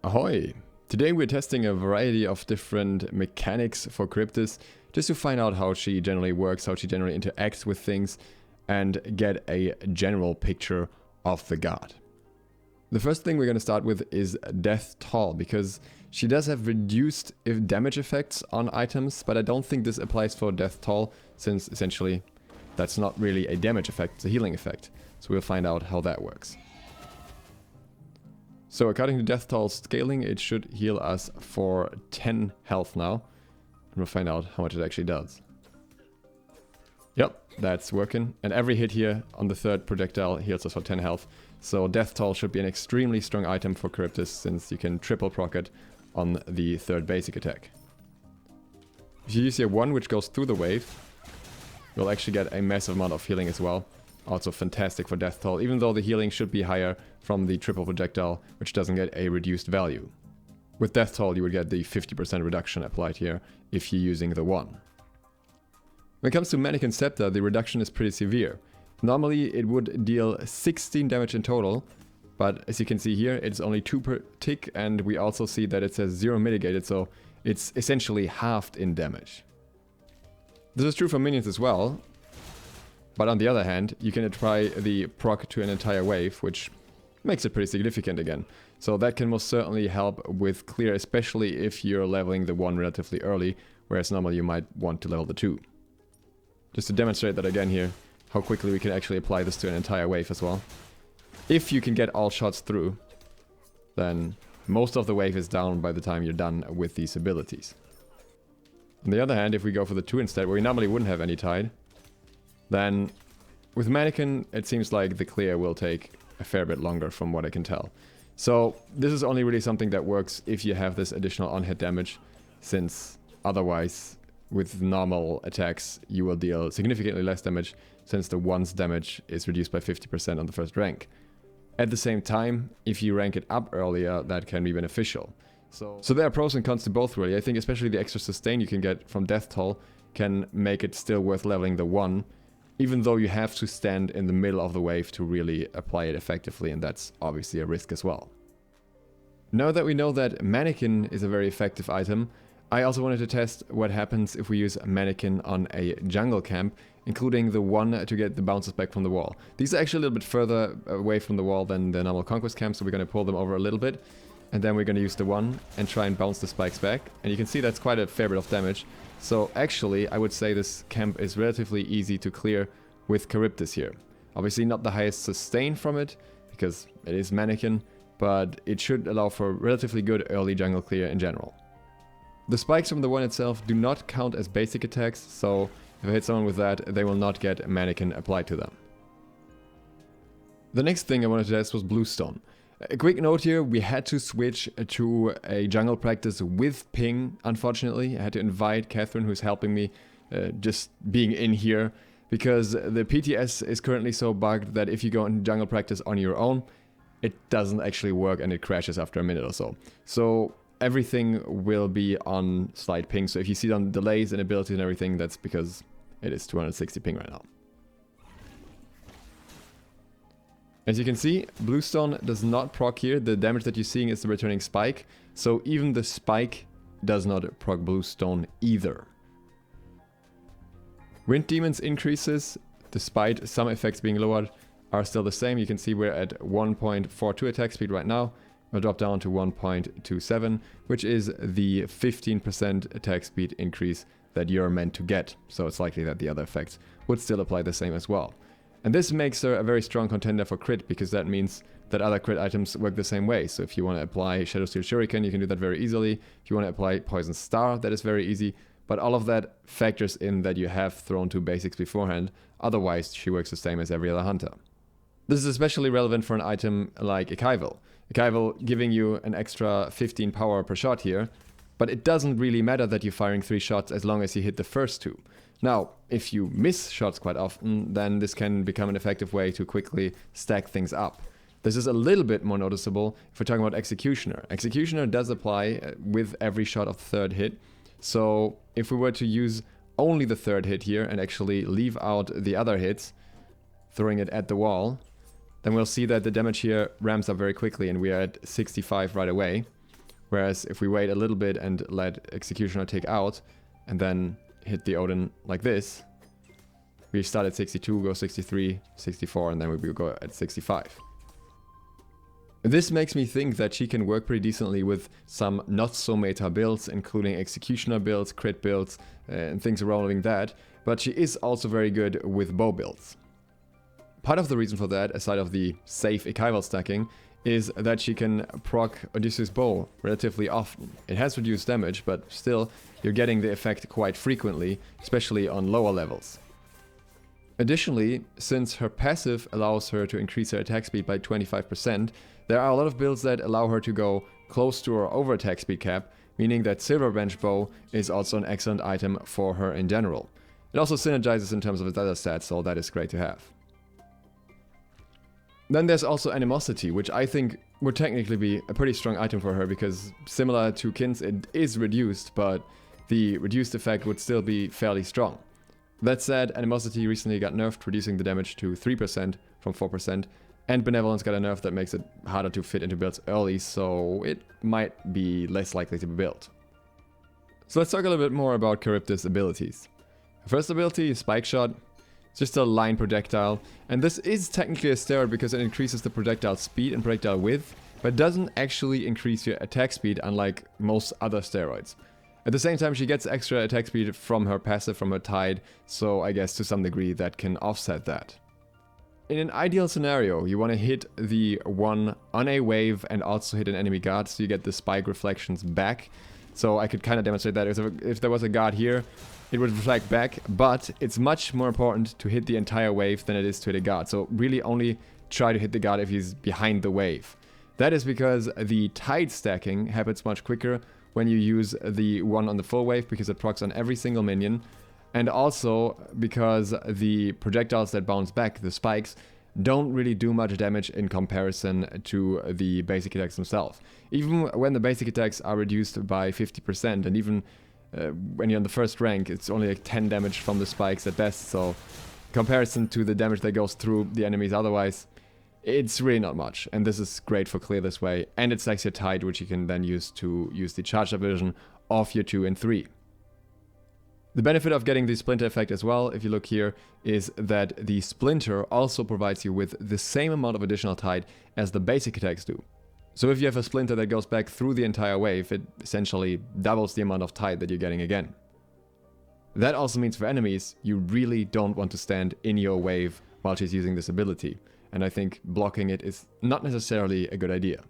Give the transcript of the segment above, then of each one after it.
Ahoy! Today we're testing a variety of different mechanics for Charybdis just to find out how she generally works, how she generally interacts with things, and get a general picture of the god. The first thing we're going to start with is Death Toll, because she does have reduced damage effects on items, but I don't think this applies for Death Toll, since essentially that's not really a damage effect, it's a healing effect. So we'll find out how that works. So according to Death Toll scaling, it should heal us for 10 health now. And we'll find out how much it actually does. Yep, that's working. And every hit here on the third projectile heals us for 10 health. So Death Toll should be an extremely strong item for Charybdis, since you can triple proc it on the third basic attack. If you use here 1, which goes through the wave, you'll actually get a massive amount of healing as well. Also fantastic for Death Toll, even though the healing should be higher from the triple projectile, which doesn't get a reduced value. With Death Toll, you would get the 50% reduction applied here if you're using the 1. When it comes to Mannequin Scepter, the reduction is pretty severe. Normally it would deal 16 damage in total, but as you can see here, it's only 2 per tick, and we also see that it says 0 mitigated, so it's essentially halved in damage. This is true for minions as well. But on the other hand, you can apply the proc to an entire wave, which makes it pretty significant again. So that can most certainly help with clear, especially if you're leveling the 1 relatively early, whereas normally you might want to level the 2. Just to demonstrate that again here, how quickly we can actually apply this to an entire wave as well. If you can get all shots through, then most of the wave is down by the time you're done with these abilities. On the other hand, if we go for the 2 instead, where we normally wouldn't have any tide, then with Manikin, it seems like the clear will take a fair bit longer from what I can tell. So this is only really something that works if you have this additional on-hit damage, since otherwise with normal attacks you will deal significantly less damage, since the 1's damage is reduced by 50% on the first rank. At the same time, if you rank it up earlier, that can be beneficial. So there are pros and cons to both really. I think especially the extra sustain you can get from Death Toll can make it still worth leveling the 1, even though you have to stand in the middle of the wave to really apply it effectively, and that's obviously a risk as well. Now that we know that Manikin is a very effective item, I also wanted to test what happens if we use Manikin on a jungle camp, including the 1 to get the bounces back from the wall. These are actually a little bit further away from the wall than the normal Conquest camp, so we're going to pull them over a little bit, and then we're going to use the 1 and try and bounce the spikes back. And you can see that's quite a fair bit of damage. So actually, I would say this camp is relatively easy to clear with Charybdis here. Obviously not the highest sustain from it, because it is Manikin, but it should allow for relatively good early jungle clear in general. The spikes from the 1 itself do not count as basic attacks, so if I hit someone with that, they will not get Manikin applied to them. The next thing I wanted to test was Bluestone. A quick note here, we had to switch to a jungle practice with ping, unfortunately. I had to invite Catherine, who's helping me just being in here, because the PTS is currently so bugged that if you go into jungle practice on your own, it doesn't actually work and it crashes after a minute or so. So everything will be on slight ping, so if you see on delays and abilities and everything, that's because it is 260 ping right now. As you can see, Bluestone does not proc here. The damage that you're seeing is the returning spike. So even the spike does not proc Bluestone either. Wind Demons increases, despite some effects being lowered, are still the same. You can see we're at 1.42 attack speed right now. We'll drop down to 1.27, which is the 15% attack speed increase that you're meant to get. So it's likely that the other effects would still apply the same as well. And this makes her a very strong contender for crit, because that means that other crit items work the same way. So if you want to apply Shadow Steel Shuriken, you can do that very easily. If you want to apply Poison Star, that is very easy. But all of that factors in that you have thrown 2 basics beforehand. Otherwise, she works the same as every other hunter. This is especially relevant for an item like Eveline. Eveline giving you an extra 15 power per shot here, but it doesn't really matter that you're firing 3 shots as long as you hit the first 2. Now, if you miss shots quite often, then this can become an effective way to quickly stack things up. This is a little bit more noticeable if we're talking about Executioner. Executioner does apply with every shot of the 3rd hit, so if we were to use only the 3rd hit here and actually leave out the other hits, throwing it at the wall, then we'll see that the damage here ramps up very quickly, and we are at 65 right away. Whereas if we wait a little bit and let Executioner take out, and then hit the Odin like this, we start at 62, go 63, 64, and then we will go at 65. This makes me think that she can work pretty decently with some not so meta builds, including Executioner builds, crit builds, and things surrounding that, but she is also very good with bow builds. Part of the reason for that, aside of the safe Ekival stacking, is that she can proc Odysseus' bow relatively often. It has reduced damage, but still, you're getting the effect quite frequently, especially on lower levels. Additionally, since her passive allows her to increase her attack speed by 25%, there are a lot of builds that allow her to go close to or over attack speed cap, meaning that Silver Bench Bow is also an excellent item for her in general. It also synergizes in terms of its other stats, so that is great to have. Then there's also Animosity, which I think would technically be a pretty strong item for her, because similar to Kin's, it is reduced, but the reduced effect would still be fairly strong. That said, Animosity recently got nerfed, reducing the damage to 3% from 4%, and Benevolence got a nerf that makes it harder to fit into builds early, so it might be less likely to be built. So let's talk a little bit more about Charybdis' abilities. First ability, Spike Shot. It's just a line projectile, and this is technically a steroid because it increases the projectile speed and projectile width, but doesn't actually increase your attack speed unlike most other steroids. At the same time, she gets extra attack speed from her passive, from her Tide, so I guess to some degree that can offset that. In an ideal scenario, you want to hit the one on a wave and also hit an enemy guard, so you get the spike reflections back. So I could kind of demonstrate that if there was a guard here, it would reflect back, but it's much more important to hit the entire wave than it is to hit a guard. So really only try to hit the guard if he's behind the wave. That is because the Tide stacking happens much quicker when you use the one on the full wave, because it procs on every single minion. And also because the projectiles that bounce back, the spikes, don't really do much damage in comparison to the basic attacks themselves. Even when the basic attacks are reduced by 50%, and even when you're on the first rank, it's only like 10 damage from the spikes at best, so in comparison to the damage that goes through the enemies otherwise, it's really not much. And this is great for clear this way, and it stacks your Tide, which you can then use to use the charge version of your 2 and 3. The benefit of getting the Splinter effect as well, if you look here, is that the Splinter also provides you with the same amount of additional Tide as the basic attacks do. So if you have a Splinter that goes back through the entire wave, it essentially doubles the amount of Tide that you're getting again. That also means for enemies, you really don't want to stand in your wave while she's using this ability, and I think blocking it is not necessarily a good idea.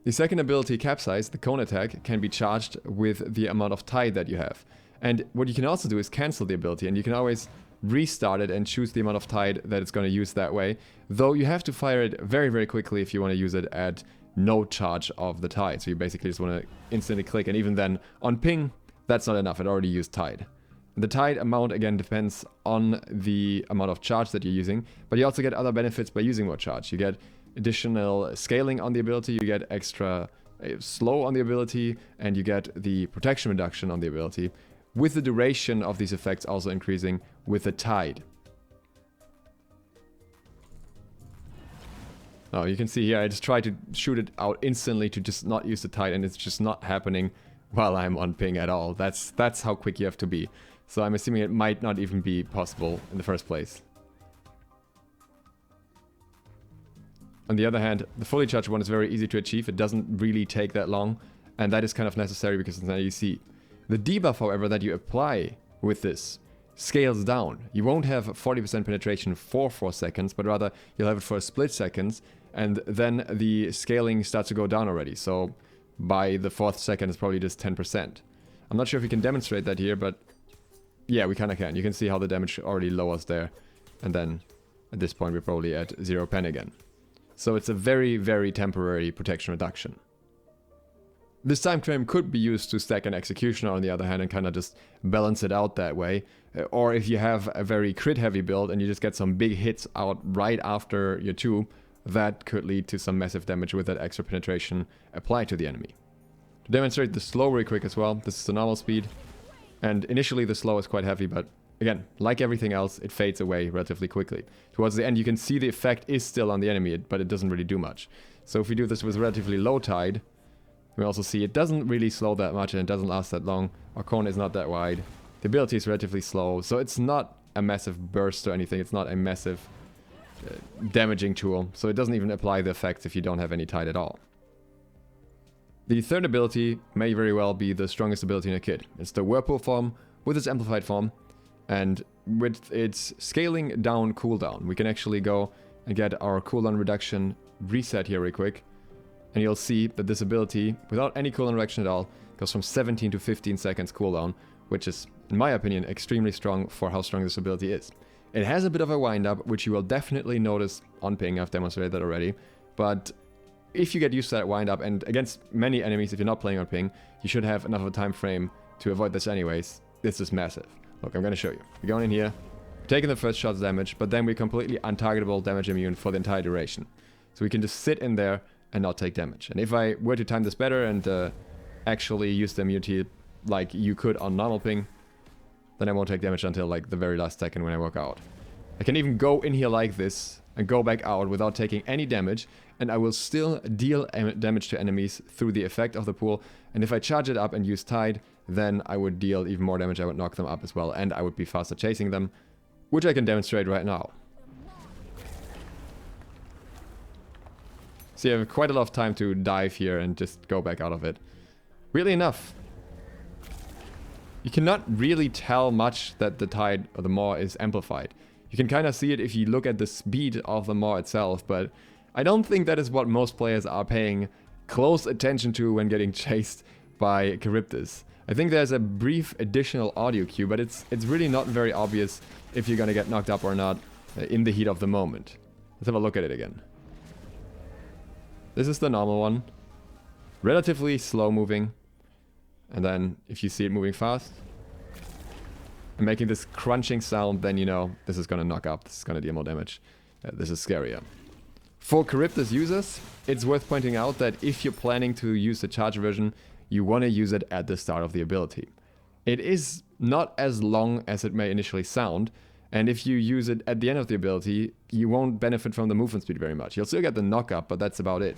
The second ability, Capsize, the cone attack, can be charged with the amount of Tide that you have. And what you can also do is cancel the ability, and you can always restart it and choose the amount of Tide that it's going to use that way. Though you have to fire it very, very quickly if you want to use it at no charge of the Tide. So you basically just want to instantly click, and even then, on ping, that's not enough. It already used Tide. The Tide amount, again, depends on the amount of charge that you're using, but you also get other benefits by using more charge. You get additional scaling on the ability, you get extra slow on the ability, and you get the protection reduction on the ability, with the duration of these effects also increasing with the Tide. Now you can see here, I just try to shoot it out instantly to just not use the Tide, and it's just not happening while I'm on ping at all. That's how quick you have to be. So I'm assuming it might not even be possible in the first place. On the other hand, the fully charged one is very easy to achieve. It doesn't really take that long, and that is kind of necessary because it's an ADC. The debuff, however, that you apply with this scales down. You won't have 40% penetration for 4 seconds, but rather you'll have it for a split seconds, and then the scaling starts to go down already. So by the 4th second, it's probably just 10%. I'm not sure if we can demonstrate that here, but yeah, we kind of can. You can see how the damage already lowers there, and then at this point we're probably at 0 pen again. So it's a very, very temporary protection reduction. This time frame could be used to stack an Executioner on the other hand and kind of just balance it out that way. Or if you have a very crit heavy build and you just get some big hits out right after your 2, that could lead to some massive damage with that extra penetration applied to the enemy. To demonstrate the slow really quick as well, this is the normal speed. And initially the slow is quite heavy, but again, like everything else, it fades away relatively quickly. Towards the end, you can see the effect is still on the enemy, but it doesn't really do much. So if we do this with relatively low Tide, We also see it doesn't really slow that much and it doesn't last that long. Our cone is not that wide. The ability is relatively slow, so it's not a massive burst or anything. It's not a massive damaging tool, so it doesn't even apply the effects if you don't have any tide at all. The third ability may very well be the strongest ability in a kit. It's the Whirlpool form with its amplified form, and with its scaling down cooldown, we can actually go and get our cooldown reduction reset here real quick, and you'll see that this ability, without any cooldown reduction at all, goes from 17 to 15 seconds cooldown, which is, in my opinion, extremely strong for how strong this ability is. It has a bit of a wind-up, which you will definitely notice on ping. I've demonstrated that already, but if you get used to that wind-up, and against many enemies, if you're not playing on ping, you should have enough of a time frame to avoid this anyways. This is massive. Look, I'm going to show you. We're going in here, taking the first shot's damage, but then we're completely untargetable, damage immune for the entire duration. So we can just sit in there and not take damage. And if I were to time this better and actually use the immunity like you could on normal ping, then I won't take damage until like the very last second when I walk out. I can even go in here like this and go back out without taking any damage, and I will still deal damage to enemies through the effect of the pool. And if I charge it up and use tide, then I would deal even more damage. I would knock them up as well, and I would be faster chasing them, which I can demonstrate right now. So you have quite a lot of time to dive here and just go back out of it. Weirdly enough, you cannot really tell much that the tide or the maw is amplified. You can kind of see it if you look at the speed of the maw itself, but I don't think that is what most players are paying close attention to when getting chased by Charybdis. I think there's a brief additional audio cue, but it's really not very obvious if you're gonna get knocked up or not in the heat of the moment. Let's have a look at it again. This is the normal one. Relatively slow moving. And then if you see it moving fast and making this crunching sound, then you know this is gonna knock up, this is gonna deal more damage. This is scarier. For Charybdis users, it's worth pointing out that if you're planning to use the charge version, you want to use it at the start of the ability. It is not as long as it may initially sound, and if you use it at the end of the ability, you won't benefit from the movement speed very much. You'll still get the knock up, but that's about it.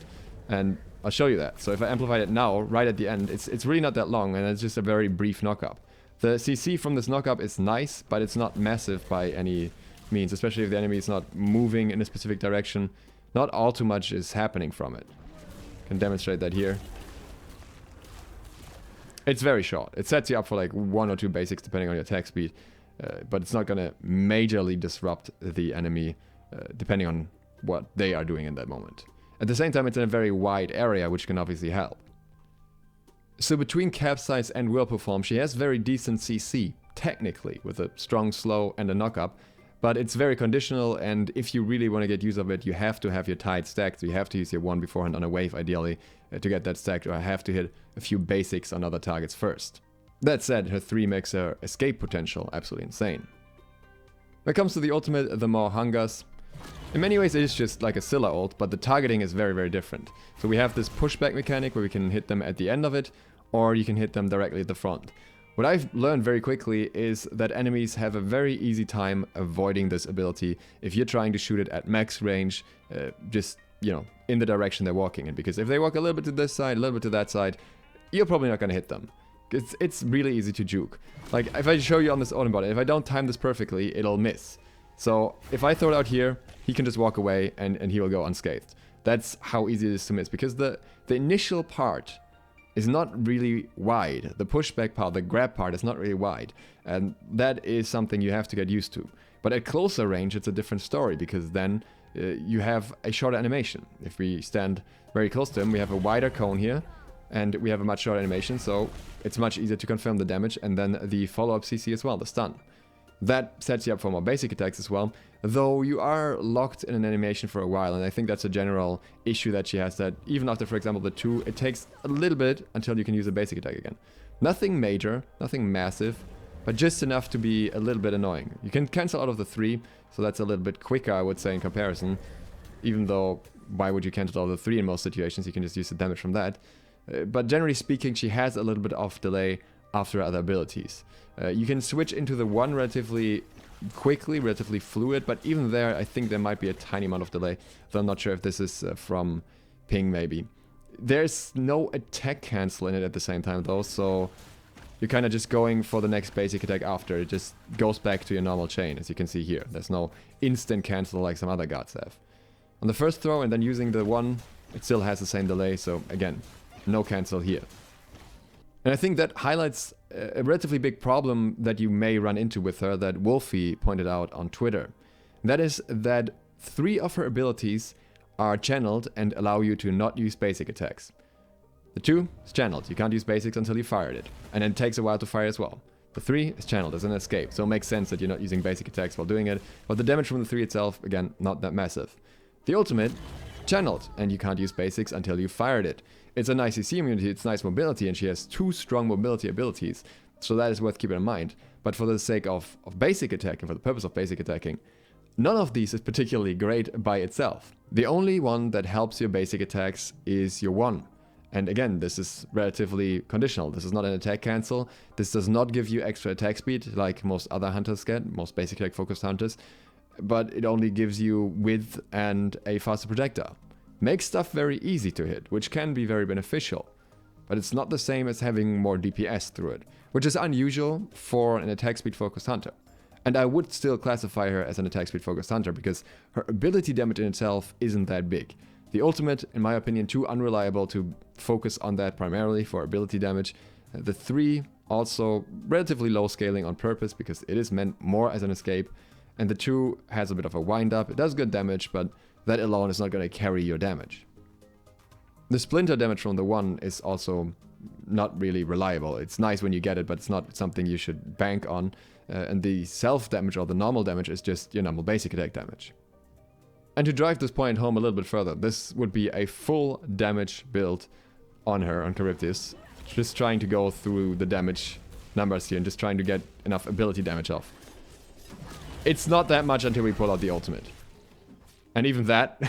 And I'll show you that. So if I amplify it now, right at the end, it's really not that long, and it's just a very brief knock up. The CC from this knock up is nice, but it's not massive by any means, especially if the enemy is not moving in a specific direction. Not all too much is happening from it. Can demonstrate that here. It's very short. It sets you up for like 1 or 2 basics depending on your attack speed, but it's not gonna majorly disrupt the enemy depending on what they are doing in that moment. At the same time, it's in a very wide area, which can obviously help. So between Capsize and Whirlpool form, she has very decent CC, technically, with a strong slow and a knock-up, but it's very conditional, and if you really want to get use of it, you have to have your tide stacked, so you have to use your 1 beforehand on a wave, ideally, to get that stacked, or have to hit a few basics on other targets first. That said, her 3 makes her escape potential absolutely insane. When it comes to the ultimate, the Maw Hungers, in many ways it is just like a Scylla ult, but the targeting is very, very different. So we have this pushback mechanic where we can hit them at the end of it, or you can hit them directly at the front. What I've learned very quickly is that enemies have a very easy time avoiding this ability if you're trying to shoot it at max range, just, you know, in the direction they're walking in. Because if they walk a little bit to this side, a little bit to that side, you're probably not going to hit them. It's really easy to juke. Like, if I show you on this autumn button, if I don't time this perfectly, it'll miss. So, if I throw it out here, he can just walk away and he will go unscathed. That's how easy it is to miss, because the initial part is not really wide. The pushback part, the grab part is not really wide. And that is something you have to get used to. But at closer range, it's a different story, because then you have a shorter animation. If we stand very close to him, we have a wider cone here, and we have a much shorter animation, so it's much easier to confirm the damage, and then the follow-up CC as well, the stun. That sets you up for more basic attacks as well, though you are locked in an animation for a while, and I think that's a general issue that she has, that even after, for example, the 2, it takes a little bit until you can use a basic attack again. Nothing major, nothing massive, but just enough to be a little bit annoying. You can cancel out of the 3, so that's a little bit quicker, I would say, in comparison, even though, why would you cancel out of the 3 in most situations? You can just use the damage from that. But generally speaking, she has a little bit of delay after other abilities. You can switch into the 1 relatively quickly, relatively fluid, but even there I think there might be a tiny amount of delay, though I'm not sure if this is from ping maybe. There's no attack cancel in it at the same time though, so you're kind of just going for the next basic attack after. It just goes back to your normal chain, as you can see here. There's no instant cancel like some other gods have. On the first throw and then using the one, it still has the same delay, so again, no cancel here. And I think that highlights a relatively big problem that you may run into with her that Wolfie pointed out on Twitter. That is that 3 of her abilities are channeled and allow you to not use basic attacks. The 2 is channeled, you can't use basics until you fired it, and it takes a while to fire as well. The 3 is channeled as an escape, so it makes sense that you're not using basic attacks while doing it, but the damage from the 3 itself, again, not that massive. The ultimate, channeled, and you can't use basics until you fired it. It's a nice CC immunity, it's nice mobility, and she has 2 strong mobility abilities, so that is worth keeping in mind. But for the sake of basic attack, and for the purpose of basic attacking, none of these is particularly great by itself. The only one that helps your basic attacks is your 1. And again, this is relatively conditional. This is not an attack cancel. This does not give you extra attack speed like most other hunters get, most basic attack focused hunters. But it only gives you width and a faster projectile. Makes stuff very easy to hit, which can be very beneficial. But it's not the same as having more DPS through it, which is unusual for an attack speed focused hunter. And I would still classify her as an attack speed focused hunter because her ability damage in itself isn't that big. The ultimate, in my opinion, too unreliable to focus on that primarily for ability damage. The 3 also relatively low scaling on purpose because it is meant more as an escape. And the 2 has a bit of a wind up. It does good damage, but that alone is not going to carry your damage. The splinter damage from the 1 is also not really reliable. It's nice when you get it, but it's not something you should bank on. And the self damage or the normal damage is just your normal basic attack damage. And to drive this point home a little bit further, this would be a full damage build on her, on Charybdis. Just trying to go through the damage numbers here and just trying to get enough ability damage off. It's not that much until we pull out the ultimate. And even that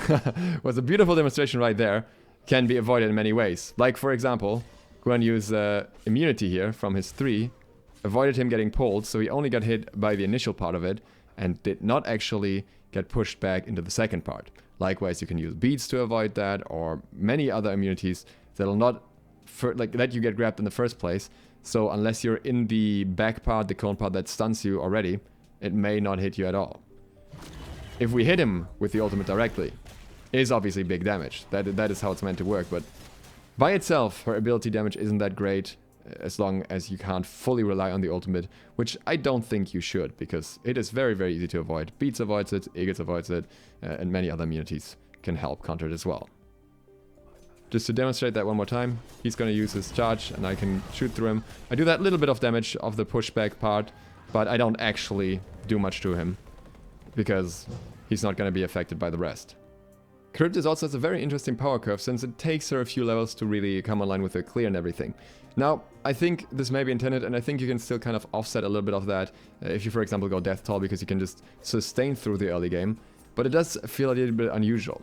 was a beautiful demonstration right there. Can be avoided in many ways. Like, for example, go and use immunity here from his 3. Avoided him getting pulled, so he only got hit by the initial part of it and did not actually get pushed back into the second part. Likewise, you can use beads to avoid that, or many other immunities that'll not let you get grabbed in the first place. So unless you're in the back part, the cone part that stuns you already, it may not hit you at all. If we hit him with the ultimate directly, it is obviously big damage. That is how it's meant to work, but by itself, her ability damage isn't that great. As long as you can't fully rely on the ultimate, which I don't think you should, because it is very, very easy to avoid. Beats avoids it, Aegis avoids it, and many other immunities can help counter it as well. Just to demonstrate that one more time, he's going to use his charge, and I can shoot through him. I do that little bit of damage of the pushback part, but I don't actually do much to him, because he's not going to be affected by the rest. Charybdis also has a very interesting power curve, since it takes her a few levels to really come online with her clear and everything. Now, I think this may be intended, and I think you can still kind of offset a little bit of that if you, for example, go Death Toll, because you can just sustain through the early game, but it does feel a little bit unusual.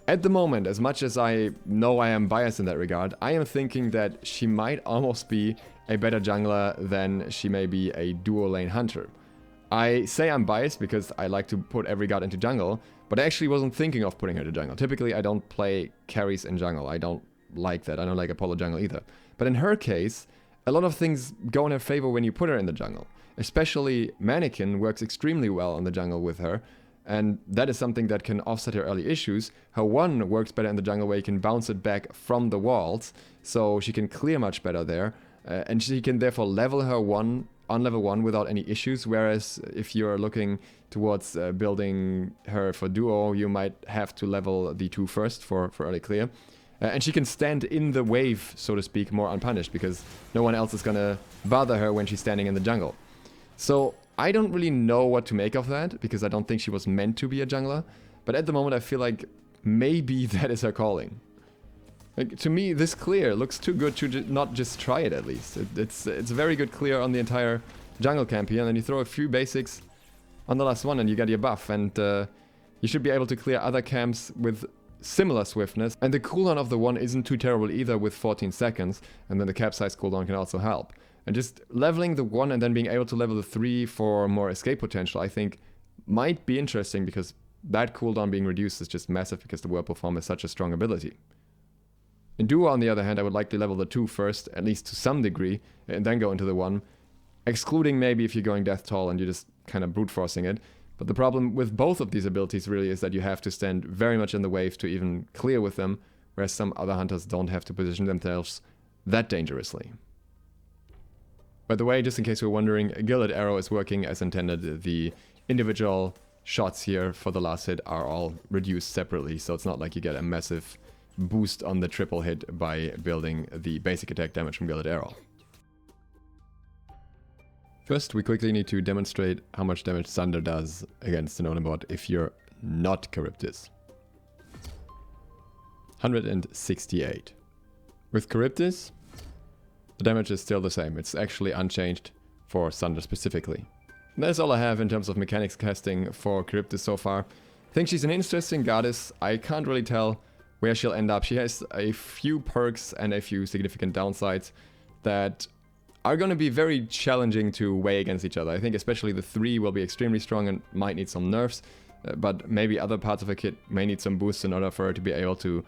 At the moment, as much as I know I am biased in that regard, I am thinking that she might almost be a better jungler than she may be a duo lane hunter. I say I'm biased because I like to put every god into jungle, but I actually wasn't thinking of putting her to jungle. Typically, I don't play carries in jungle. I don't like that. I don't like Apollo jungle either. But in her case, a lot of things go in her favor when you put her in the jungle. Especially Manikin works extremely well in the jungle with her, and that is something that can offset her early issues. Her 1 works better in the jungle where you can bounce it back from the walls, so she can clear much better there, and she can therefore level her 1 on level 1 without any issues, whereas if you're looking towards building her for duo, you might have to level the 2 first for early clear. And she can stand in the wave, so to speak, more unpunished, because no one else is gonna bother her when she's standing in the jungle. So I don't really know what to make of that, because I don't think she was meant to be a jungler. But at the moment I feel like maybe that is her calling. Like, to me, this clear looks too good to not just try it at least. It's a very good clear on the entire jungle camp here, and then you throw a few basics on the last one and you get your buff, and you should be able to clear other camps with similar swiftness, and the cooldown of the 1 isn't too terrible either with 14 seconds, and then the Capsize cooldown can also help. And just leveling the 1 and then being able to level the 3 for more escape potential, I think might be interesting, because that cooldown being reduced is just massive because the Whirlpool form is such a strong ability. In Duo, on the other hand, I would likely level the 2 first, at least to some degree, and then go into the 1, excluding maybe if you're going Death Toll and you're just kind of brute forcing it. But the problem with both of these abilities really is that you have to stand very much in the wave to even clear with them, whereas some other hunters don't have to position themselves that dangerously. By the way, just in case you're wondering, Gilded Arrow is working as intended. The individual shots here for the last hit are all reduced separately, so it's not like you get a massive boost on the triple hit by building the basic attack damage from Gilded Arrow. First, we quickly need to demonstrate how much damage Thunder does against an opponent bot if you're not Charybdis. 168. With Charybdis, the damage is still the same. It's actually unchanged for Thunder specifically. And that's all I have in terms of mechanics casting for Charybdis so far. I think she's an interesting goddess. I can't really tell where she'll end up. She has a few perks and a few significant downsides that are going to be very challenging to weigh against each other. I think especially the 3 will be extremely strong and might need some nerfs, but maybe other parts of her kit may need some boosts in order for her to be able to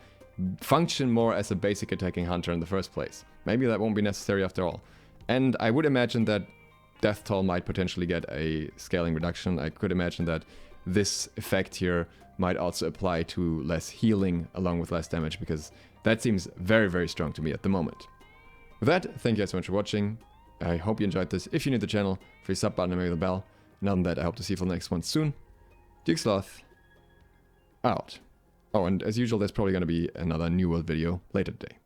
function more as a basic attacking hunter in the first place. Maybe that won't be necessary after all. And I would imagine that Death Toll might potentially get a scaling reduction. I could imagine that this effect here might also apply to less healing along with less damage, because that seems very, very strong to me at the moment. With that, thank you guys so much for watching. I hope you enjoyed this. If you're new to the channel, please sub button and ring the bell. And other than that, I hope to see you for the next one soon. SLOTH out. Oh, and as usual, there's probably going to be another New World video later today.